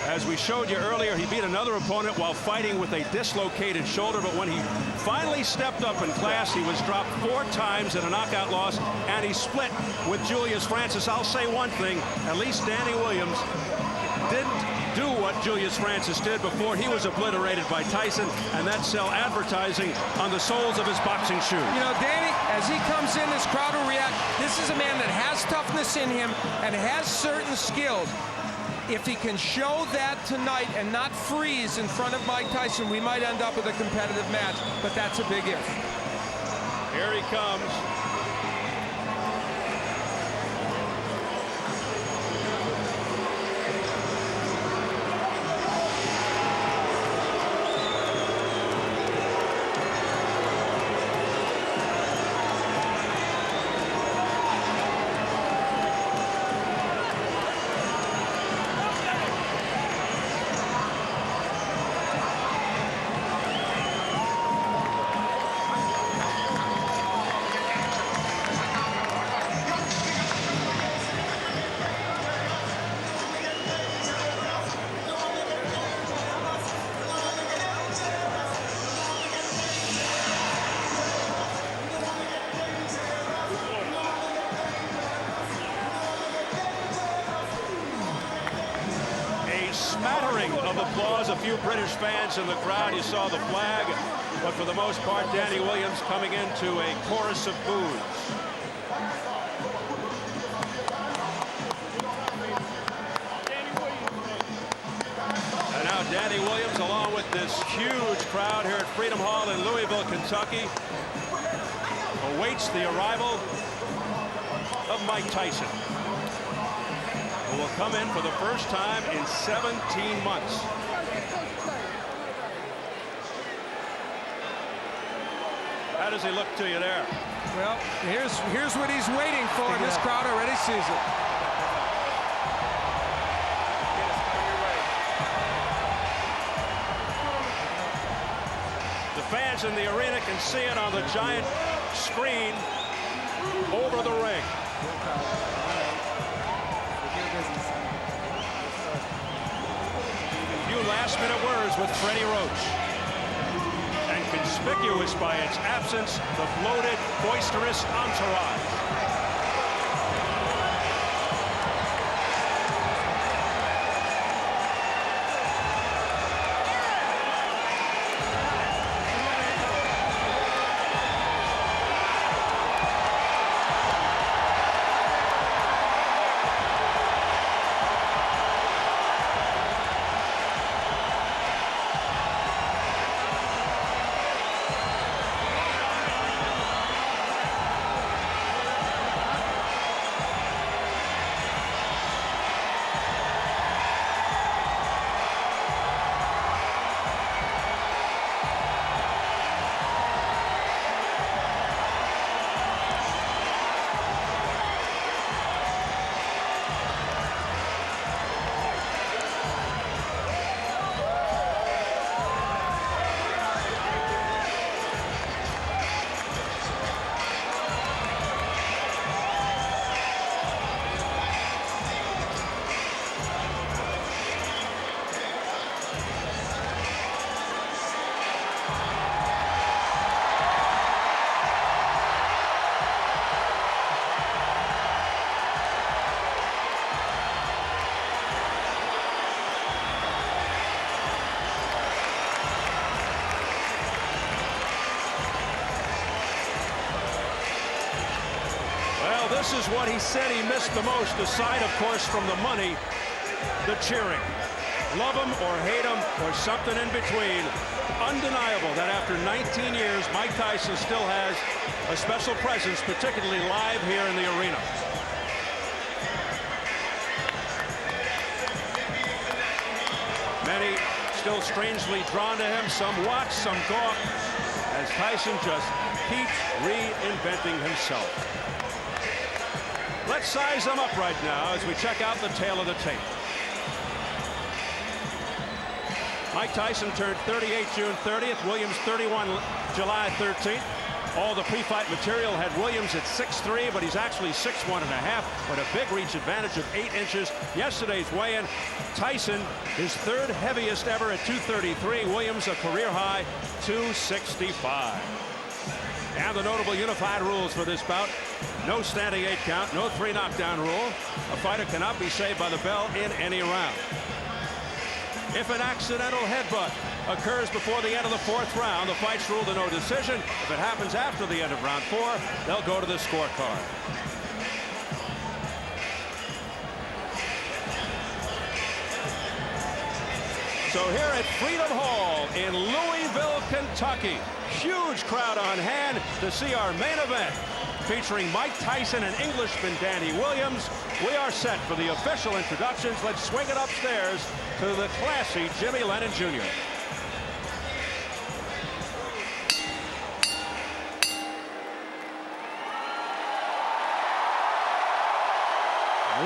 As we showed you earlier, he beat another opponent while fighting with a dislocated shoulder, but when he finally stepped up in class, he was dropped 4 times in a knockout loss, and he split with Julius Francis. I'll say one thing, at least Danny Williams didn't do what Julius Francis did before he was obliterated by Tyson, and that's sell advertising on the soles of his boxing shoes. You know, Danny, as he comes in, this crowd will react. This is a man that has toughness in him and has certain skills. If he can show that tonight and not freeze in front of Mike Tyson, we might end up with a competitive match, but that's a big if. Here he comes. Smattering of applause, a few British fans in the crowd. You saw the flag, but for the most part, Danny Williams coming into a chorus of boos. And now Danny Williams, along with this huge crowd here at Freedom Hall in Louisville, Kentucky, awaits the arrival of Mike Tyson, who will come in for the first time in 17 months. How does he look to you there? Well, here's what he's waiting for, and this crowd already sees it. The fans in the arena can see it on the giant screen over the ring. Last-minute words with Freddie Roach. And conspicuous by its absence, the bloated, boisterous entourage. This is what he said he missed the most, aside, of course, from the money, the cheering. Love him or hate him or something in between. Undeniable that after 19 years, Mike Tyson still has a special presence, particularly live here in the arena. Many still strangely drawn to him. Some watch, some gawk, as Tyson just keeps reinventing himself. Let's size them up right now as we check out the tail of the tape. Mike Tyson turned 38 June 30th. Williams 31 July 13th. All the pre-fight material had Williams at 6'3", but he's actually 6'1.5", with a big reach advantage of 8 inches. Yesterday's weigh-in, Tyson, his third heaviest ever at 233. Williams, a career high, 265. And the notable unified rules for this bout: no standing 8 count, no 3 knockdown rule. A fighter cannot be saved by the bell in any round. If an accidental headbutt occurs before the end of the 4th round, the fight's ruled a no decision. If it happens after the end of round 4, they'll go to the scorecard. So here at Freedom Hall in Louisville, Kentucky, huge crowd on hand to see our main event, featuring Mike Tyson and Englishman Danny Williams. We are set for the official introductions. Let's swing it upstairs to the classy Jimmy Lennon Jr.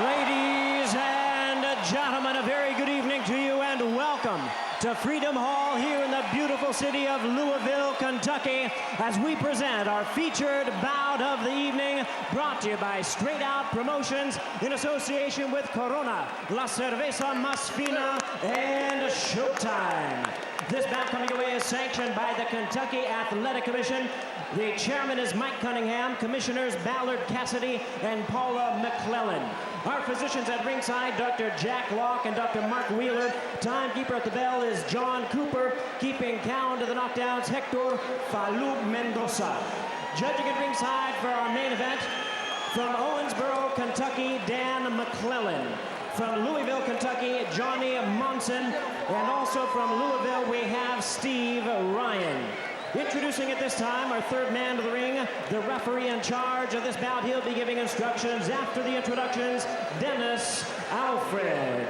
Ladies and gentlemen, a very good evening to you and welcome to Freedom Hall here in the beautiful city of Louisville, Kentucky, as we present our featured bout of the evening, brought to you by Straight Out Promotions in association with Corona, La Cerveza Más Fina, and Showtime. This bout coming away is sanctioned by the Kentucky Athletic Commission. The chairman is Mike Cunningham, commissioners Ballard Cassidy and Paula McClellan. Our physicians at ringside, Dr. Jack Locke and Dr. Mark Wheeler. Timekeeper at the bell is John Cooper. Keeping count of the knockdowns, Hector Falou Mendoza. Judging at ringside for our main event, from Owensboro, Kentucky, Dan McClellan. From Louisville, Kentucky, Johnny Monson. And also from Louisville, we have Steve Ryan. Introducing at this time our third man to the ring, the referee in charge of this bout. He'll be giving instructions after the introductions, Dennis Alfred.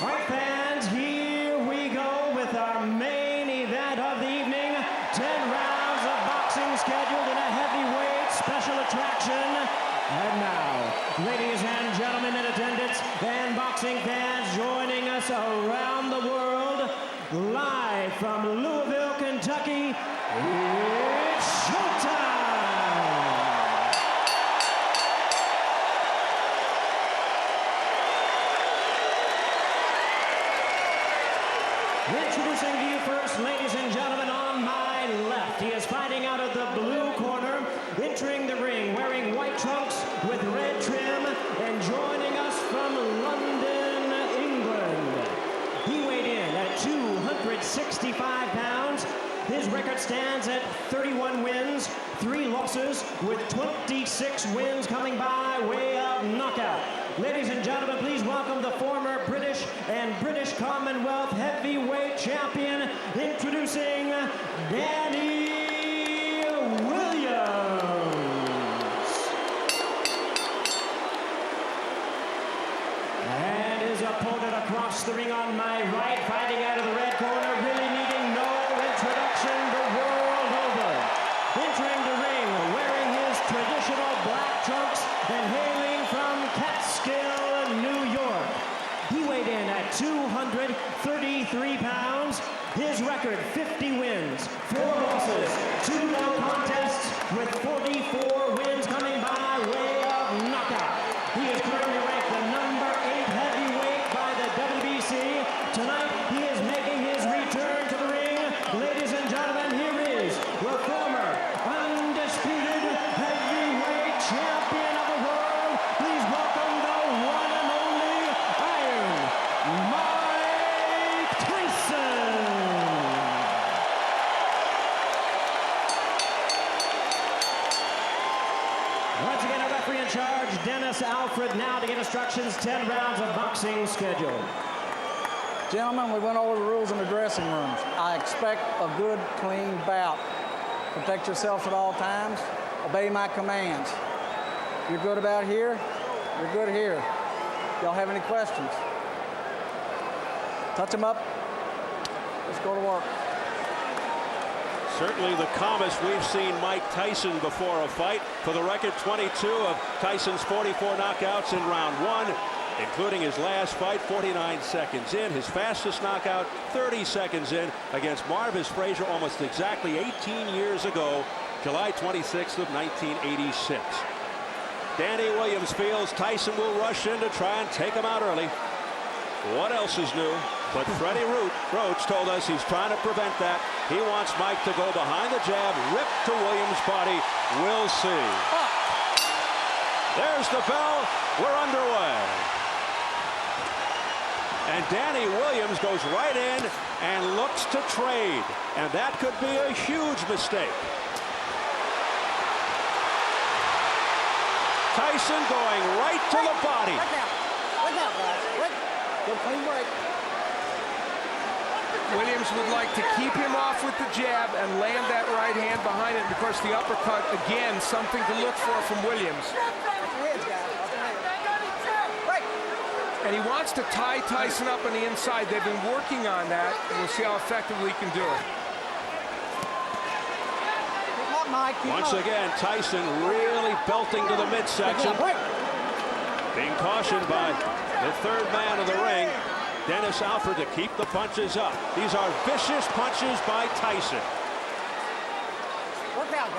All right, fans, here we go with our main event of the evening. 10 rounds of boxing scheduled in a heavyweight special attraction. And now, ladies and gentlemen in attendance and boxing fans joining us around the world, live from Louisville, Kentucky, it's showtime! Introducing to you first, ladies and gentlemen, on my left, he is fighting out of the blue corner, entering the ring wearing white trunks with red trim, and joining us from London, England. He weighed in at 265 pounds. His record stands at 31 wins, 3 losses, with 26 wins coming by way of knockout. Ladies and gentlemen, please welcome the former British and British Commonwealth heavyweight champion, introducing Danny Williams. And his opponent across the ring on my right, fighting out of the red corner, really needing no introduction the world over. Entering the ring, wearing his traditional black trunks and hailing from Catskill, New York. He weighed in at 233 pounds. His record, 50 wins, 4 losses, 2 no contests, with 44 wins coming by way of knockout. He is currently ranked the number 8 heavyweight by the WBC. Tonight, he is making his return to the ring. Ladies and gentlemen, here is the former undisputed heavyweight champion of the world. Please welcome the one and only Iron Mike Tyson. Once again, our referee in charge, Dennis Alfred, now to give instructions, 10 rounds of boxing scheduled. Gentlemen, we went over the rules in the dressing rooms. I expect a good, clean bout. Protect yourselves at all times. Obey my commands. You're good about here, you're good here. Y'all have any questions? Touch them up. Let's go to work. Certainly the calmest we've seen Mike Tyson before a fight. For the record, 22 of Tyson's 44 knockouts in round 1. including his last fight 49 seconds in. His fastest knockout 30 seconds in against Marvis Frazier almost exactly 18 years ago, July 26th of 1986. Danny Williams feels Tyson will rush in to try and take him out early. What else is new? But Freddie Roach told us he's trying to prevent that. He wants Mike to go behind the jab, rip to Williams' body. We'll see. There's the bell. We're underway. And Danny Williams goes right in and looks to trade. And that could be a huge mistake. Tyson going right to the body. Look out, guys. Good clean break. Williams would like to keep him off with the jab and land that right hand behind it. And of course, the uppercut, again, something to look for from Williams. And he wants to tie Tyson up on the inside. They've been working on that. And we'll see how effectively he can do it. Once again, Tyson really belting to the midsection. Being cautioned by the third man of the ring, Dennis Alford, to keep the punches up. These are vicious punches by Tyson.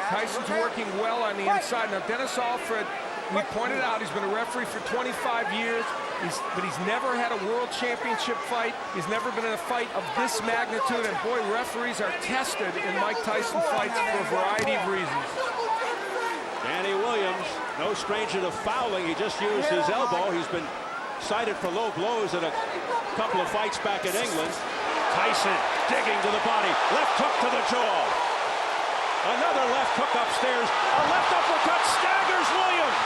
Tyson's working well on the inside. Now, Dennis Alford, we pointed out, he's been a referee for 25 years, but he's never had a world championship fight. He's never been in a fight of this magnitude, and boy, referees are tested in Mike Tyson fights for a variety of reasons. Danny Williams, no stranger to fouling. He just used his elbow. He's been cited for low blows in a couple of fights back in England. Tyson digging to the body. Left hook to the jaw. Another left hook upstairs. A left uppercut staggers Williams.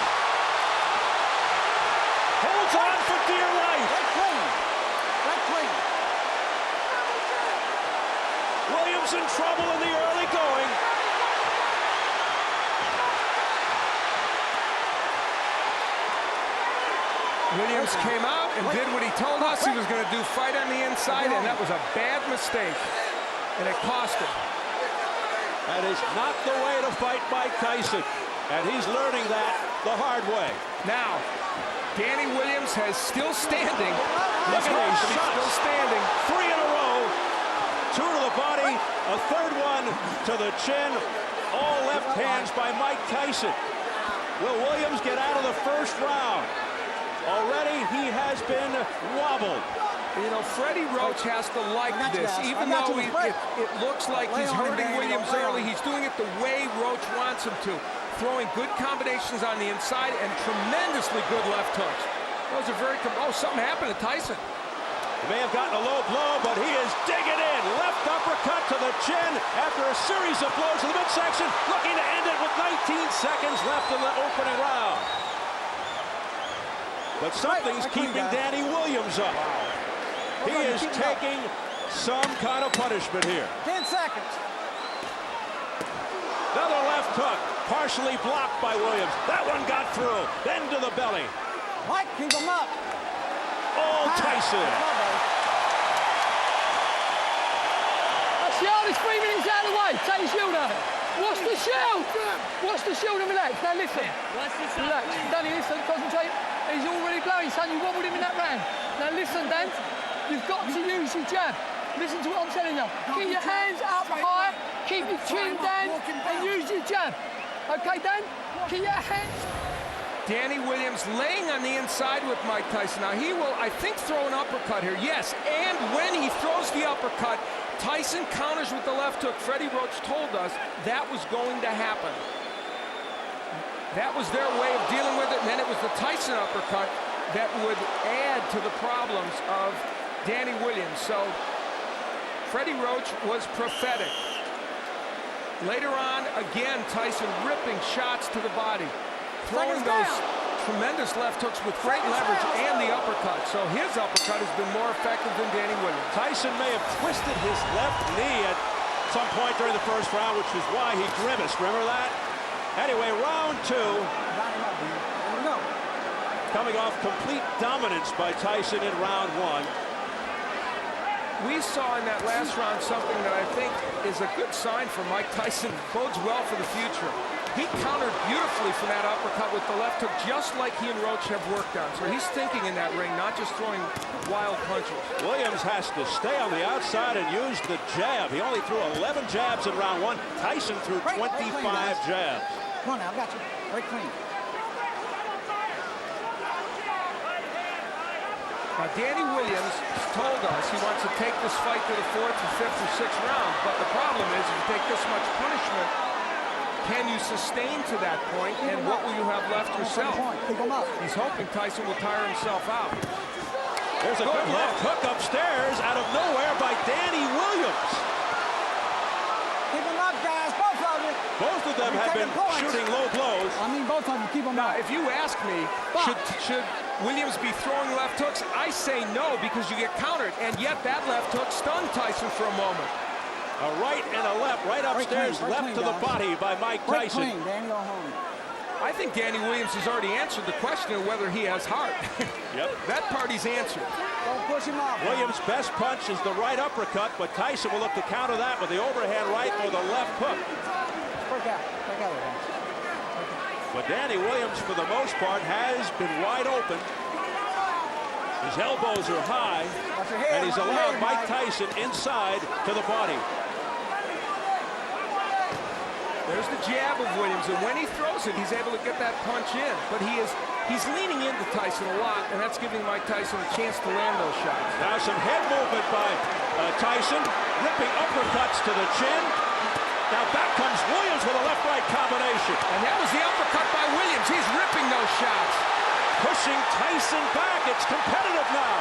Holds on for dear life. Williams in trouble in the early going. Williams came out and did what he told us he was going to do, fight on the inside, and that was a bad mistake, and it cost him. That is not the way to fight Mike Tyson, and he's learning that the hard way. Now, Danny Williams has still standing. Look at these shots. Still standing. 3 in a row. 2 to the body, a third one to the chin. All left hands by Mike Tyson. Will Williams get out of the first round? Already he has been wobbled. You know, Freddie Roach has to like this, even though it looks like he's hurting Williams early. He's doing it the way Roach wants him to, throwing good combinations on the inside and tremendously good left hooks. Those are very, something happened to Tyson. He may have gotten a low blow, but he is digging in. Left uppercut to the chin after a series of blows to the midsection, looking to end it with 19 seconds left in the opening round. But something's keeping Danny Williams up. He is taking some kind of punishment here. 10 seconds. Another left hook, partially blocked by Williams. That one got through, then to the belly. Mike, keep him up. Oh, Tyson. That's the hardest 3 minutes out of the way. Take the shield out. What's the shield? What's the shield and relax? Now listen. Relax. Danny, listen, concentrate. He's already blowing, son. You wobbled him in that round. Now listen, Dan. You've got to use your jab. Listen to what I'm telling you. Keep your hands up high. Keep your chin down and use your jab. Okay, Dan? Keep your hands. Danny Williams laying on the inside with Mike Tyson. Now he will, I think, throw an uppercut here. Yes, and when he throws the uppercut, Tyson counters with the left hook. Freddie Roach told us that was going to happen. That was their way of dealing with it, and then it was the Tyson uppercut that would add to the problems of Danny Williams. So Freddie Roach was prophetic. Later on, again, Tyson ripping shots to the body, throwing those tremendous left hooks with great leverage and the uppercut. So his uppercut has been more effective than Danny Williams. Tyson may have twisted his left knee at some point during the first round, which is why he grimaced. Remember that? Anyway, round 2. Coming off complete dominance by Tyson in round 1. We saw in that last round something that I think is a good sign for Mike Tyson, bodes well for the future. He countered beautifully from that uppercut with the left hook, just like he and Roach have worked on. So he's thinking in that ring, not just throwing wild punches. Williams has to stay on the outside and use the jab. He only threw 11 jabs in round one. Tyson threw 25 jabs. Come on now, I got you. Break clean. Now, Danny Williams told us he wants to take this fight to the 4th or 5th or 6th round, but the problem is if you take this much punishment, can you sustain to that point, and what will you have left yourself? Keep him up. He's hoping Tyson will tire himself out. There's a good left hook upstairs out of nowhere by Danny Williams. Keep him up, guys, both of you. Both of them have been shooting low blows. I mean, both of them, keep them Now, up. if you ask me, should Williams be throwing left hooks? I say no, because you get countered, and yet that left hook stunned Tyson for a moment. A right and a left, right upstairs, left to the body by Mike Tyson. Break clean, Danny, go home. I think Danny Williams has already answered the question of whether he has heart. Yep. That party's answered. Don't push him off. Williams' best punch is the right uppercut, but Tyson will look to counter that with the overhand right or the left hook. Break out. Break out of there. But Danny Williams, for the most part, has been wide open. His elbows are high, Watch your head, and he's watch your allowed head, Mike Mike. Tyson inside to the body. There's the jab of Williams, and when he throws it, he's able to get that punch in. But he's leaning into Tyson a lot, and that's giving Mike Tyson a chance to land those shots. Now some head movement by Tyson, ripping uppercuts to the chin. Now back comes Williams with a left-right combination. And that was the uppercut by Williams. He's ripping those shots. Pushing Tyson back. It's competitive now.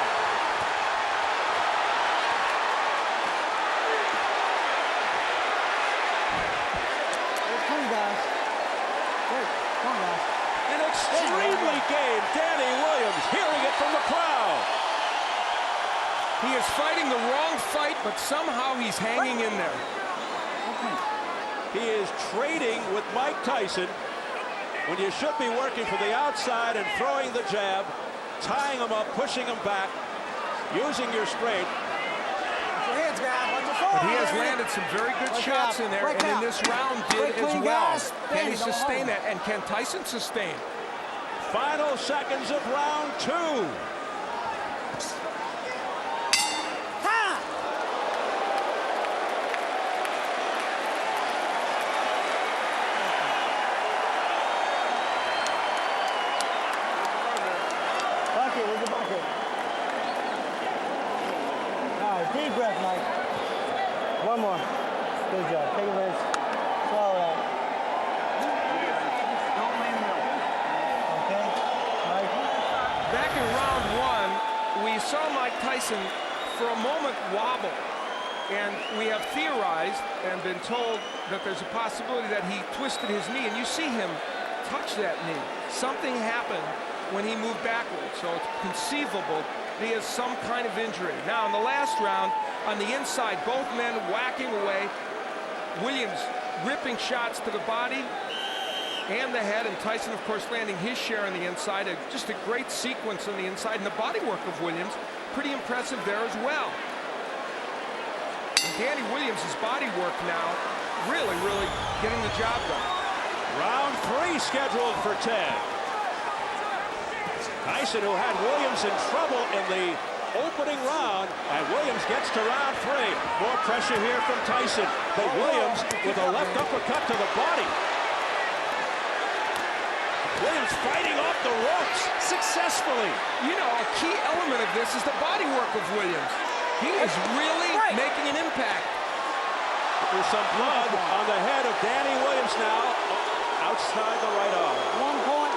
Come on, guys. Wait, come on, guys. An extremely game Danny Williams, hearing it from the crowd. He is fighting the wrong fight, but somehow he's hanging in there. He is trading with Mike Tyson when you should be working from the outside and throwing the jab, tying him up, pushing him back, using your strength. Watch your heads, guys. Watch your forward. But he has landed some very good shots in there, and in this round did as well. Can he sustain that, and can Tyson sustain? Final seconds of round two. Where's the bucket? All right, deep breath, Mike. One more. Good job. Take a rest. Swallow out. Don't lean middle. Okay, Mike. Back in round one, we saw Mike Tyson for a moment wobble. And we have theorized and been told that there's a possibility that he twisted his knee. And you see him touch that knee. Something happened when he moved backwards. So it's conceivable he has some kind of injury. Now, in the last round, on the inside, both men whacking away. Williams ripping shots to the body and the head, and Tyson, of course, landing his share on the inside. Just a great sequence on the inside, and the body work of Williams, pretty impressive there as well. And Danny Williams' body work now, really, really getting the job done. Round three scheduled for 10. Tyson, who had Williams in trouble in the opening round, and Williams gets to round three. More pressure here from Tyson, but Williams with a left uppercut to the body. Williams fighting off the ropes successfully. You know, a key element of this is the body work of Williams. He is really making an impact. There's some blood on the head of Danny Williams now, outside the right arm. 1 point.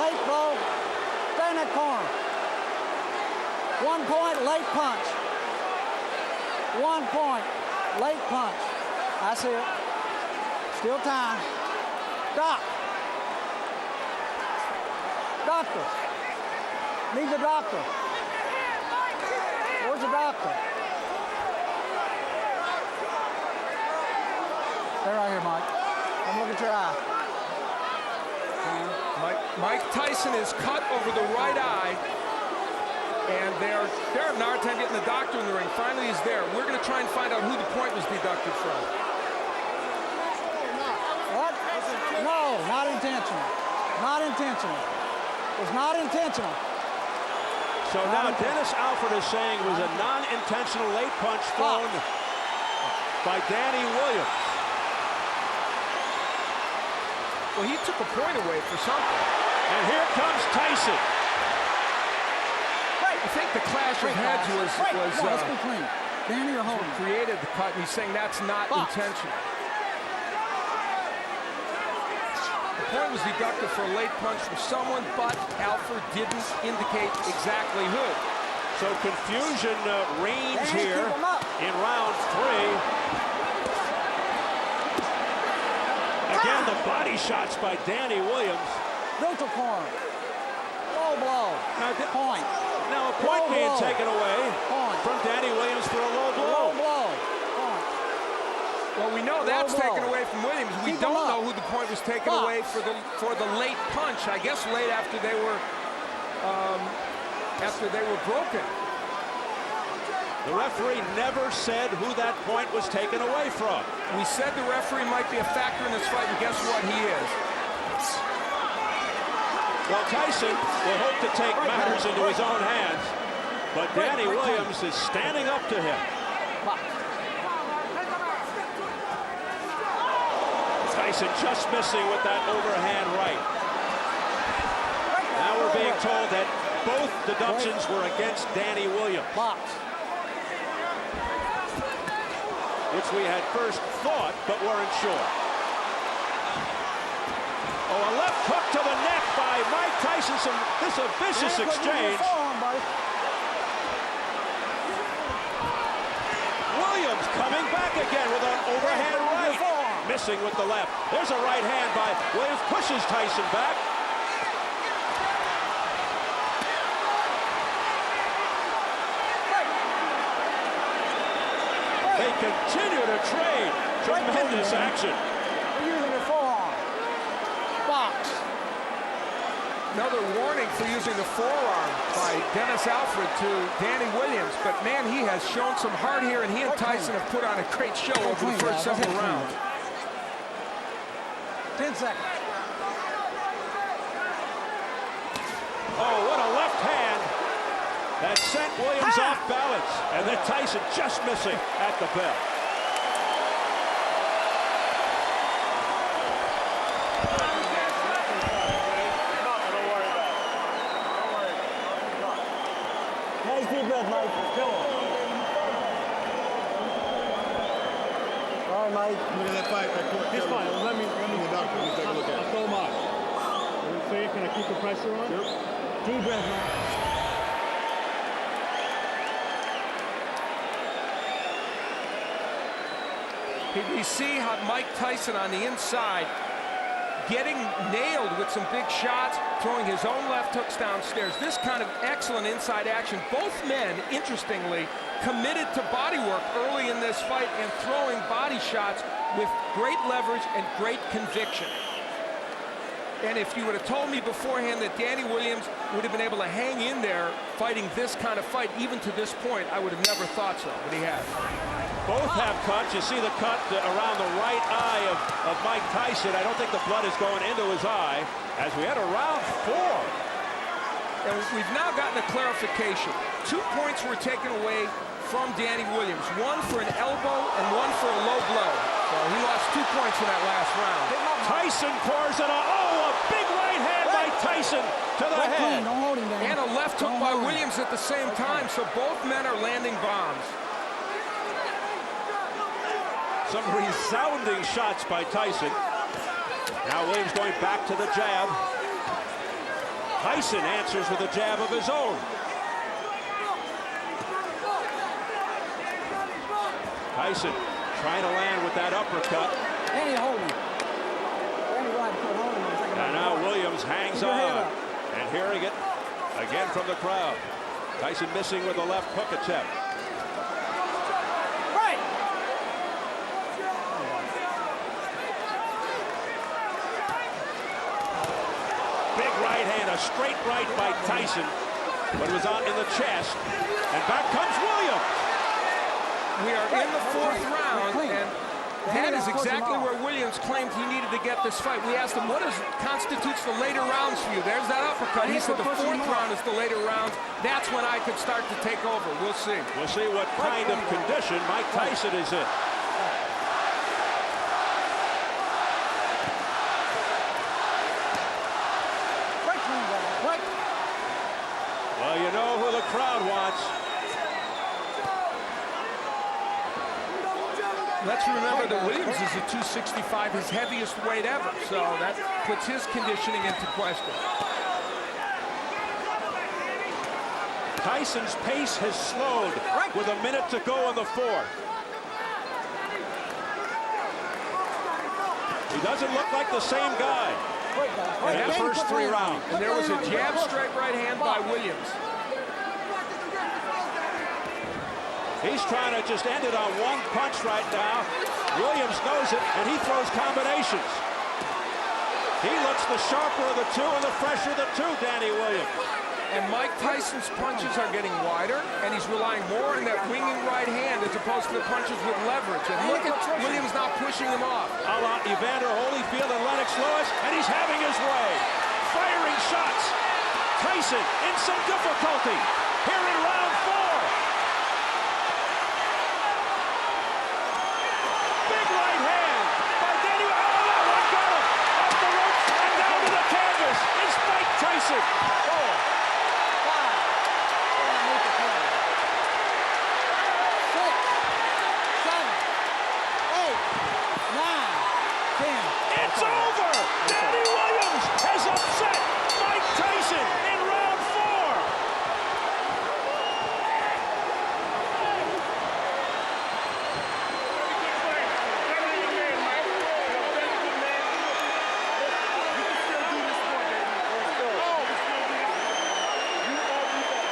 Late blow. Stay in that corner. 1 point. Late punch. 1 point. Late punch. I see it. Still time. Stop. Doctor. Need the doctor. Where's the doctor? Stay right here, Mike. Come look at your eye. Mike Tyson is cut over the right eye, and they're having a hard time getting the doctor in the ring. Finally, he's there. We're going to try and find out who the point was deducted from. What? intentional. It was not intentional. So now Dennis Alford is saying it was a non-intentional late punch thrown by Danny Williams. Well, he took a point away for something. And here comes Tyson. I think the clash of heads was let's be clean. Danny or Holden created the cut, and he's saying that's not intentional. The point was deducted for a late punch from someone, but Alford didn't indicate exactly who. So confusion reigns here in round 3. Again, the body shots by Danny Williams. neutral corner. Low blow. Point. Now a point Low being blow. taken away from Danny Williams for a low blow. Low blow. Point. Well, we know that's taken away from Williams. We Keep don't him up. know who the point was taken away for the late punch. I guess late after they were broken. The referee never said who that point was taken away from. We said the referee might be a factor in this fight, and guess what? He is. Well, Tyson will hope to take matters into his own hands, but Danny Williams is standing up to him. Tyson just missing with that overhand right. Now we're being told that both deductions were against Danny Williams, which we had first thought but weren't sure. Oh, a left hook to the neck by Mike Tyson. This is a vicious exchange. Williams coming back again with an overhand right. Missing with the left. There's a right hand by Williams. Pushes Tyson back. They continue to trade. Tremendous action. Using the forearm. Box. Another warning for using the forearm by Dennis Alford to Danny Williams. But, man, he has shown some heart here, and he and Tyson have put on a great show over the first several rounds. 10 seconds. Oh, what a left hand that sent Williams off balance. And then Tyson just missing at the bell. Nice deep breath, Mike. Go on. All right, Mike. Look at that fight. He's fine. Let me doctor, let me take a look at it. I'll throw him out. So you can I keep the pressure on? Yep. Deep breath, Mike. We see how Mike Tyson on the inside getting nailed with some big shots, throwing his own left hooks downstairs. This kind of excellent inside action. Both men, interestingly, committed to body work early in this fight and throwing body shots with great leverage and great conviction. And if you would have told me beforehand that Danny Williams would have been able to hang in there fighting this kind of fight, even to this point, I would have never thought so, but he has. Both have cuts. You see the cut around the right eye of Mike Tyson. I don't think the blood is going into his eye as we enter round 4. And we've now gotten a clarification. 2 points were taken away from Danny Williams. One for an elbow and one for a low blow. So he lost 2 points in that last round. Tyson pours it on. Oh, a big right hand by Tyson to the head. Don't hold him down. And a left hook by Williams at the same time. So both men are landing bombs. Some resounding shots by Tyson. Now Williams going back to the jab. Tyson answers with a jab of his own. Tyson trying to land with that uppercut. Danny, hold him. Danny, go ahead and hold him. And now Williams hangs on. And hearing it again from the crowd. Tyson missing with the left hook attempt. Big right hand, a straight right by Tyson, but it was on in the chest. And back comes Williams. We are in the 4th round, and That is exactly where Williams claimed he needed to get this fight. We asked him, what constitutes the later rounds for you? There's that uppercut. He said the 4th round is the later rounds. That's when I could start to take over. We'll see. We'll see what kind of condition Mike Tyson is in. Well, you know who the crowd wants. Let's remember that Williams is a 265, his heaviest weight ever, so that puts his conditioning into question. Tyson's pace has slowed with a minute to go in the 4th. He doesn't look like the same guy in the first 3 rounds. And there was a jab straight right hand by Williams. He's trying to just end it on one punch right now. Williams knows it, and he throws combinations. He looks the sharper of the 2 and the fresher of the 2, Danny Williams. And Mike Tyson's punches are getting wider, and he's relying more on that winging right hand as opposed to the punches with leverage. And look at Williams not pushing him off. A la Evander Holyfield and Lennox Lewis, and he's having his way. Firing shots. Tyson in some difficulty here in round 4. Big right hand by Danny. Oh, that one got him. Off the ropes and down to the canvas. It's Mike Tyson. 10. It's over! Danny Williams has upset Mike Tyson in round 4.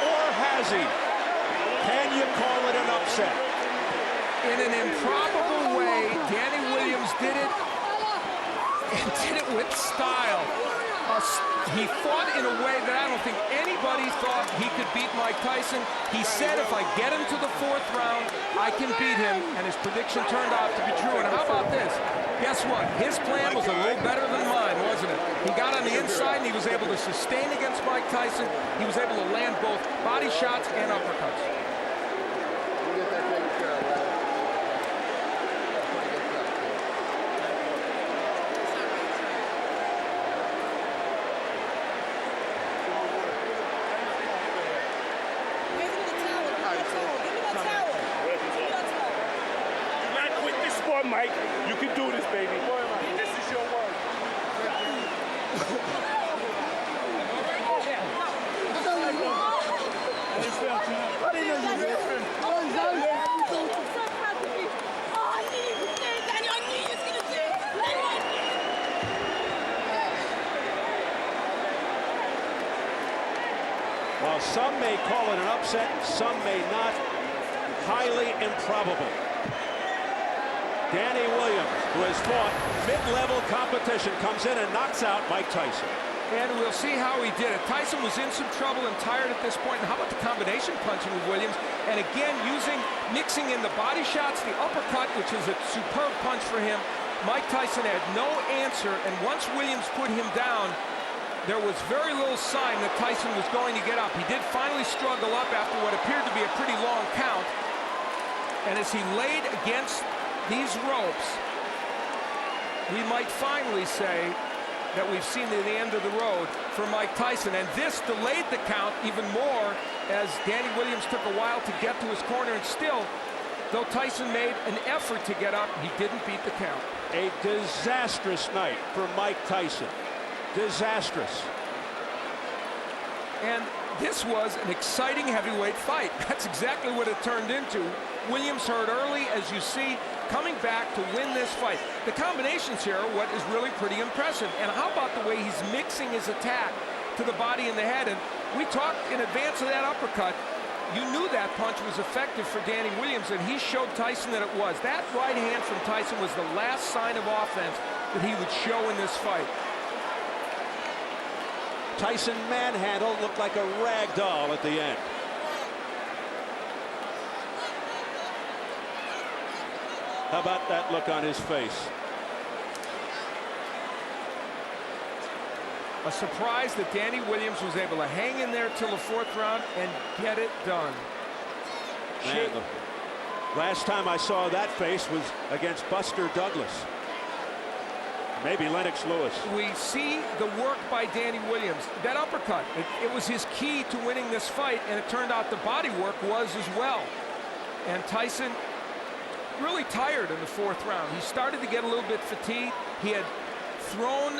Or has he? Can you call it an upset? In an improbable way, Danny Williams did it, and did it with style. He fought in a way that I don't think anybody thought he could beat Mike Tyson. He said, if I get him to the 4th round, I can beat him, and his prediction turned out to be true. And how about this? Guess what? His plan was a little better than mine, wasn't it? He got on the inside, and he was able to sustain against Mike Tyson. He was able to land both body shots and uppercuts. Mike, you can do this, baby. This is your word. While some may call it an upset, some may not. Highly improbable. Danny Williams, who has fought mid-level competition, comes in and knocks out Mike Tyson. And we'll see how he did it. Tyson was in some trouble and tired at this point. And how about the combination punching with Williams? And again, mixing in the body shots, the uppercut, which is a superb punch for him. Mike Tyson had no answer, and once Williams put him down, there was very little sign that Tyson was going to get up. He did finally struggle up after what appeared to be a pretty long count. And as he laid against these ropes, we might finally say that we've seen the end of the road for Mike Tyson. And this delayed the count even more as Danny Williams took a while to get to his corner. And still, though Tyson made an effort to get up, he didn't beat the count. A disastrous night for Mike Tyson. Disastrous. And this was an exciting heavyweight fight. That's exactly what it turned into. Williams hurt early, as you see, coming back to win this fight. The combinations here are what is really pretty impressive. And how about the way he's mixing his attack to the body and the head? And we talked in advance of that uppercut. You knew that punch was effective for Danny Williams, and he showed Tyson that it was. That right hand from Tyson was the last sign of offense that he would show in this fight. Tyson manhandled, looked like a rag doll at the end. How about that look on his face? A surprise that Danny Williams was able to hang in there till the 4th round and get it done. Man, the last time I saw that face was against Buster Douglas. Maybe Lennox Lewis. We see the work by Danny Williams. That uppercut, it was his key to winning this fight, and it turned out the body work was as well. And Tyson really tired in the 4th round. He started to get a little bit fatigued. He had thrown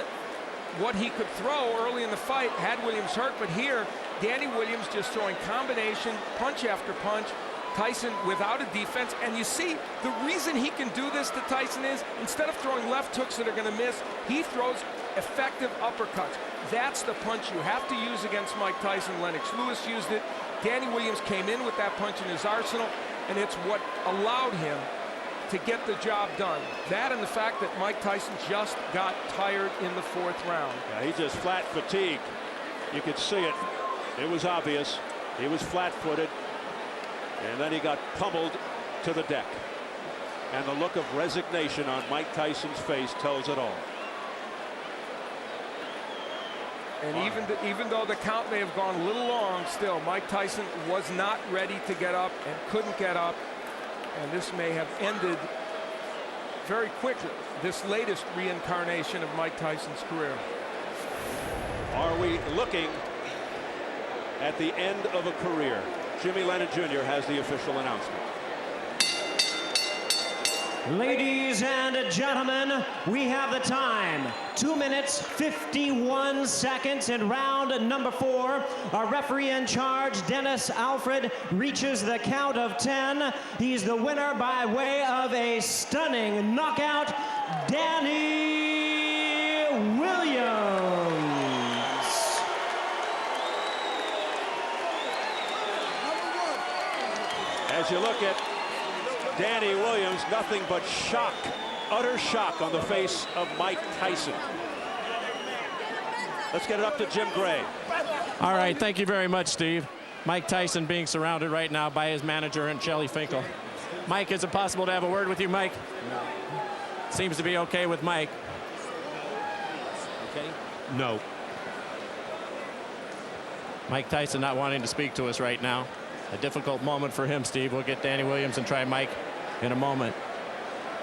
what he could throw early in the fight, had Williams hurt, but here, Danny Williams just throwing combination, punch after punch. Tyson without a defense, and you see the reason he can do this to Tyson is instead of throwing left hooks that are going to miss, he throws effective uppercuts. That's the punch you have to use against Mike Tyson. Lennox Lewis used it. Danny Williams came in with that punch in his arsenal, and it's what allowed him to get the job done. That and the fact that Mike Tyson just got tired in the 4th round. Yeah, he just flat fatigued. You could see it. It was obvious. He was flat-footed. And then he got pummeled to the deck. And the look of resignation on Mike Tyson's face tells it all. And even though the count may have gone a little long, still, Mike Tyson was not ready to get up and couldn't get up. And this may have ended very quickly, this latest reincarnation of Mike Tyson's career. Are we looking at the end of a career? Jimmy Lennon Jr. has the official announcement. Ladies and gentlemen, we have the time. 2 minutes, 51 seconds in round number 4. Our referee in charge, Dennis Alfred, reaches the count of 10. He's the winner by way of a stunning knockout, Danny Williams. As you look at Danny Williams, nothing but shock, utter shock on the face of Mike Tyson. Let's get it up to Jim Gray. All right, thank you very much, Steve. Mike Tyson being surrounded right now by his manager and Shelly Finkel. Mike, is it possible to have a word with you, Mike? No. Seems to be okay with Mike. Okay. No. Mike Tyson not wanting to speak to us right now. A difficult moment for him, Steve. We'll get Danny Williams and try Mike in a moment.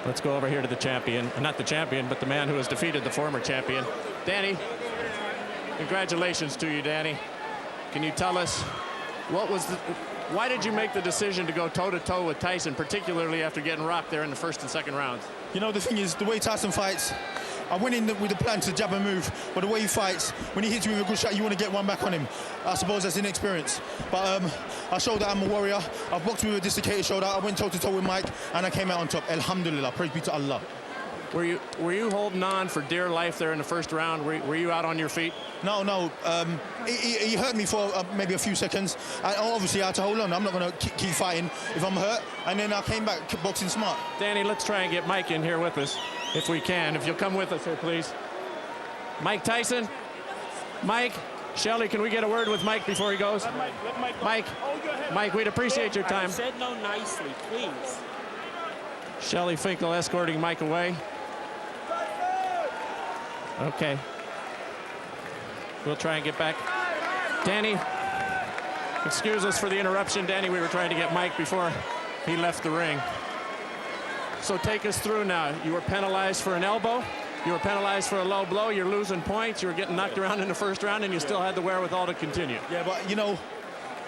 Let's go over here to the champion. Not the champion, but the man who has defeated the former champion. Danny, congratulations to you, Danny. Can you tell us why did you make the decision to go toe-to-toe with Tyson, particularly after getting rocked there in the 1st and 2nd rounds? You know, the thing is, the way Tyson fights, I went in with the plan to jab and move, but the way he fights, when he hits you with a good shot, you want to get one back on him. I suppose that's inexperience. But I showed that I'm a warrior. I've boxed with a dislocated shoulder. I went toe-to-toe with Mike, and I came out on top. Alhamdulillah, praise be to Allah. Were you holding on for dear life there in the 1st round? Were you out on your feet? No. He hurt me for maybe a few seconds. Obviously, I had to hold on. I'm not going to keep fighting if I'm hurt. And then I came back boxing smart. Danny, let's try and get Mike in here with us, if we can. If you'll come with us here, please. Mike Tyson. Mike, Shelly, can we get a word with Mike before he goes? Mike, we'd appreciate your time. I said no nicely, please. Shelly Finkel escorting Mike away. Okay. We'll try and get back. Danny, excuse us for the interruption. Danny, we were trying to get Mike before he left the ring. So take us through now. You were penalized for an elbow. You were penalized for a low blow. You're losing points. You were getting knocked around in the 1st round, and you still had the wherewithal to continue. Yeah, but, you know,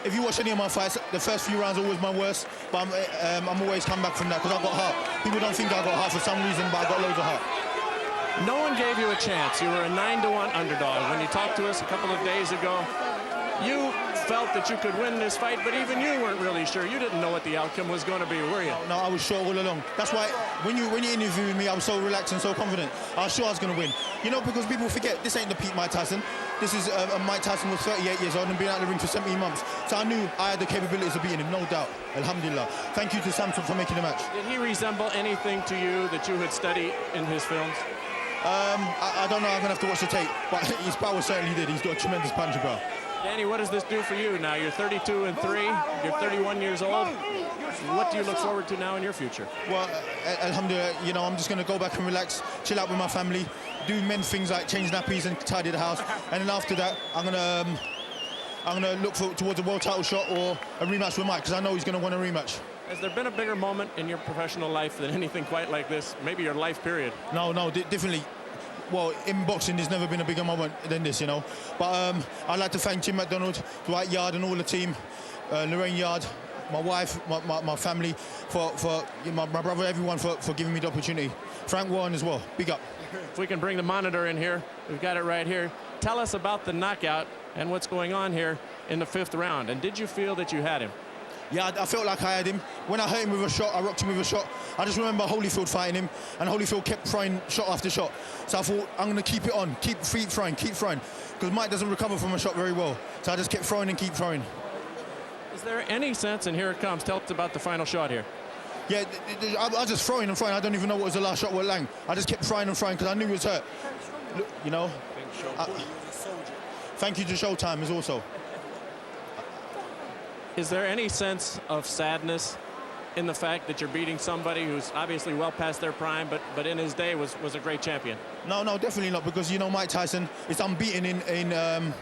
if you watch any of my fights, the first few rounds are always my worst, but I'm always come back from that because I got heart. People don't think I got heart for some reason, but I got loads of heart. No one gave you a chance. You were a 9-1 underdog. When you talked to us a couple of days ago, you felt that you could win this fight, but even you weren't really sure. You didn't know what the outcome was going to be, were you? No, I was sure all along. That's why when you interviewed me, I was so relaxed and so confident. I was sure I was going to win. You know, because people forget, this ain't the peak Mike Tyson. This is Mike Tyson was 38 years old and been out of the ring for 17 months. So I knew I had the capabilities of beating him, no doubt. Alhamdulillah. Thank you to Samson for making the match. Did he resemble anything to you that you had studied in his films? I don't know. I'm going to have to watch the tape. But his power certainly did. He's got a tremendous puncher power. Danny, what does this do for you now? You're 32 and 3. You're 31 years old. What do you look forward to now in your future? Well, alhamdulillah, you know, I'm just going to go back and relax, chill out with my family, do men things like change nappies and tidy the house. And then after that, I'm going to look towards a world title shot or a rematch with Mike, because I know he's going to want a rematch. Has there been a bigger moment in your professional life than anything quite like this? Maybe your life period? No, definitely. Well, in boxing, there's never been a bigger moment than this, you know. But I'd like to thank Jim McDonald, Dwight Yard, and all the team, Lorraine Yard, my wife, my family, for my brother, everyone for giving me the opportunity. Frank Warren as well. Big up. If we can bring the monitor in here, we've got it right here. Tell us about the knockout and what's going on here in the 5th round. And did you feel that you had him? Yeah, I felt like I had him. When I hit him with a shot, I rocked him with a shot. I just remember Holyfield fighting him, and Holyfield kept throwing shot after shot. So I thought, I'm going to keep it on, keep throwing, because Mike doesn't recover from a shot very well. So I just kept throwing and keep throwing. Is there any sense, and here it comes, tell us about the final shot here. Yeah, I was just throwing and throwing. I don't even know what was the last shot with Lang. I just kept throwing and throwing because I knew he was hurt. Look, you know. Thank you to Showtime as also. Is there any sense of sadness in the fact that you're beating somebody who's obviously well past their prime, but in his day was a great champion? No, definitely not, because, you know, Mike Tyson is unbeaten in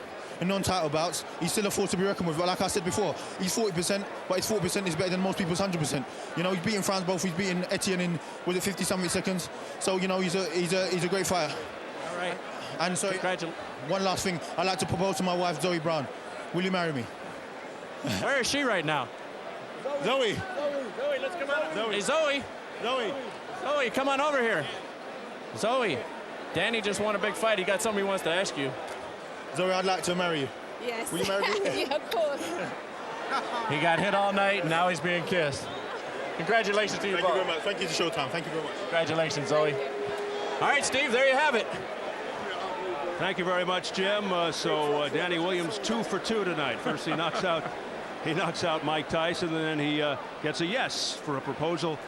non-title bouts. He's still a force to be reckoned with. But like I said before, he's 40%, but his 40% is better than most people's 100%. You know, he's beaten Franz Both, he's beaten Etienne in, was it 50-something seconds? So, you know, he's a great fighter. All right. And so, one last thing, I'd like to propose to my wife, Zoe Brown. Will you marry me? Where is she right now? Zoe, let's come on. Hey, Zoe, come on over here. Zoe, Danny just won a big fight. He got something he wants to ask you. Zoe, I'd like to marry you. Yes. Will you marry me? Yeah, of course. He got hit all night, and now he's being kissed. Congratulations to you both. Thank you very much. Thank you to Showtime. Thank you very much. Congratulations, Zoe. All right, Steve, there you have it. Thank you very much, Jim. So Danny Williams 2 for 2 tonight. First he knocks out Mike Tyson, and then he gets a yes for a proposal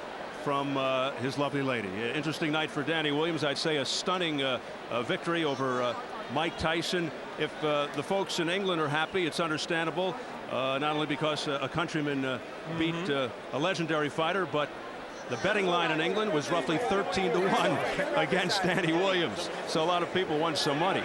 from his lovely lady. Interesting night for Danny Williams. I'd say a stunning victory over Mike Tyson. If the folks in England are happy, it's understandable. Not only because a countryman beat a legendary fighter, but the betting line in England was roughly 13-1 against Danny Williams. So a lot of people won some money.